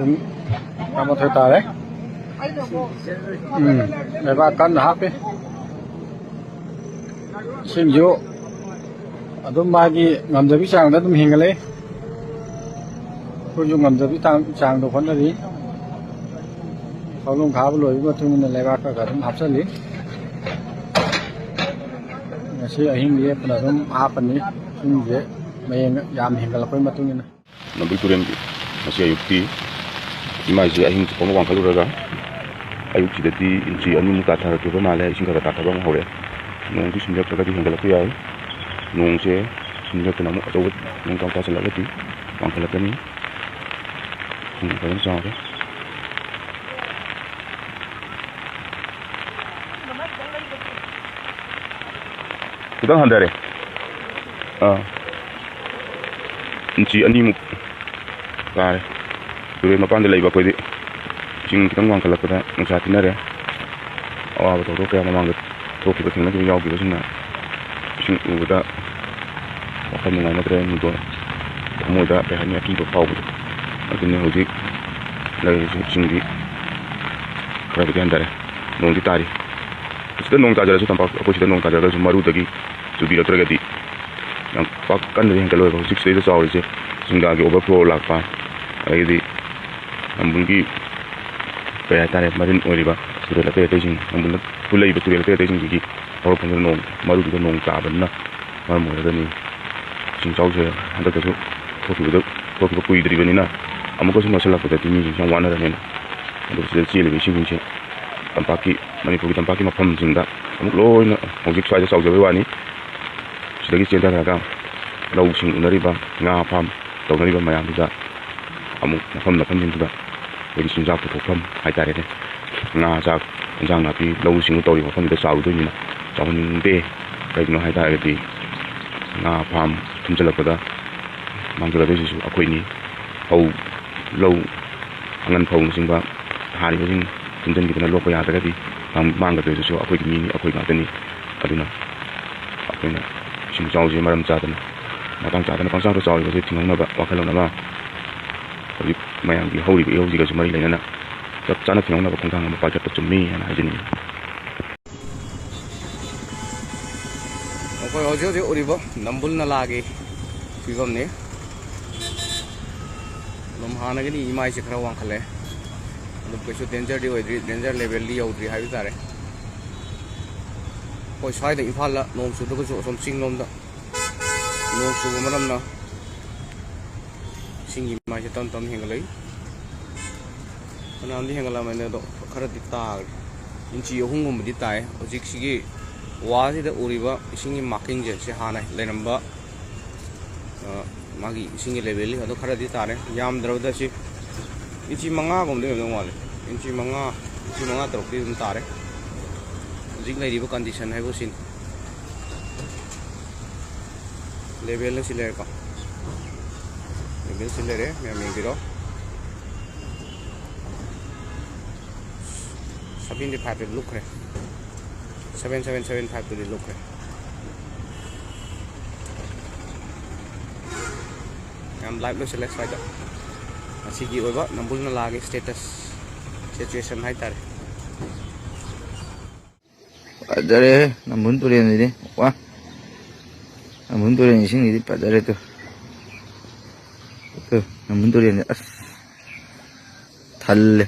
cũng làm một thời tà đấy. Để ba cân là hấp đi. Xin vô. Đúng ba cái ngầm giờ biết sang đó đúng hình cái lấy. Tôi dùng ngầm giờ biết sang đồ phấn là gì. Sau lông khá với lùi với chúng mình lại ba cả đúng hấp sẵn lý. Sih ahing dia penarum apa nih? Ini main jam hingga lakuin batu ini. Nabi turun masih ayuki. Ima sih ahing kamu wang kalau raga. Ayuki jadi inci anu muka thar tu pemala ising kata kata bang hore. Nung tu sinjak kata di hingga lakuin. Nung sih sinjak tu namu atau nung kau kasih lagi wang kalau ni. Kalau sama. Kita handare. Inci animu. Kare. Dure mapan de laiba ko di. Jing kita ngwang kala pada ngsa tinare. Awa ba to kaya mamang to ki ko tingna ju yaw ki sinna. Sing uda. Wakan ngai na tre ni do. Mo da pe hani aki ko pau bu. Adine hoji. Lai sing di. Kara bi handare. Nong di tari. Kita nong tajara su tampak aku kita nong tajara su maru tadi sudah terjadi yang pakan dari yang kalau 6 days awal je sehingga ke overflow lakpa lagi di namun ki kaya tare marin oriba sudah la kaya sing namun pulai betul la kaya sing ki kalau pun nong maru juga nong kaban na maru ada ni sing jauh je ada tu kopi kui dari bani na amuko semua salah pada tini yang wana dan ada sudah sih lebih sing tampaki Manipur tampaki mafam singda amuk loi na hojik swai sau jabe wani sidagi centa ka lau sing unariba nga pham tawnariba mayam da amuk mafam singda wadi sinja ko thopam haitare de nga jak jang na pi lau sing tori mafam da sau do ni na chawning be kai no haitare de nga pham thumjala ko da mangjala de su akoi ni au lau angan phong singba hari ba sing tunjan kita nak lupa ya tadi mang kata itu aku ini aku ingat ni aduna aku ni sing jauh je malam jatuh matang jatuh nak pasang tu jauh je tinggal nak wakal nak tapi mayang di holi di holi juga semari lain nak jangan tinggal nak kongkang nak baca tercumi anak aja ni aku ojo uribo nambul na lagi film ni lamhana gini imai sekara wang kale Because danger danger level li out hai tare koi sai da imphal la nom su ko som sing nom da nom su maram na singi ma je tam hengalai anam di hengala mane do khara di ta inchi hungum di tai ojik sigi wa si da uriba singi marking je se hana le number magi singi level li do khara di tare yam drawda si inci manga gom de ngom wale inci manga teruk di tare jing lai di condition hai bo sin level le sile ka level sile re me me giro 75 to look re 7775 to look re am live lo select sai da Sigi oiba nambul na lagi status situation hai tare padare nambun turian ini wah nambun turian sing ini padare tu nambun turian as thal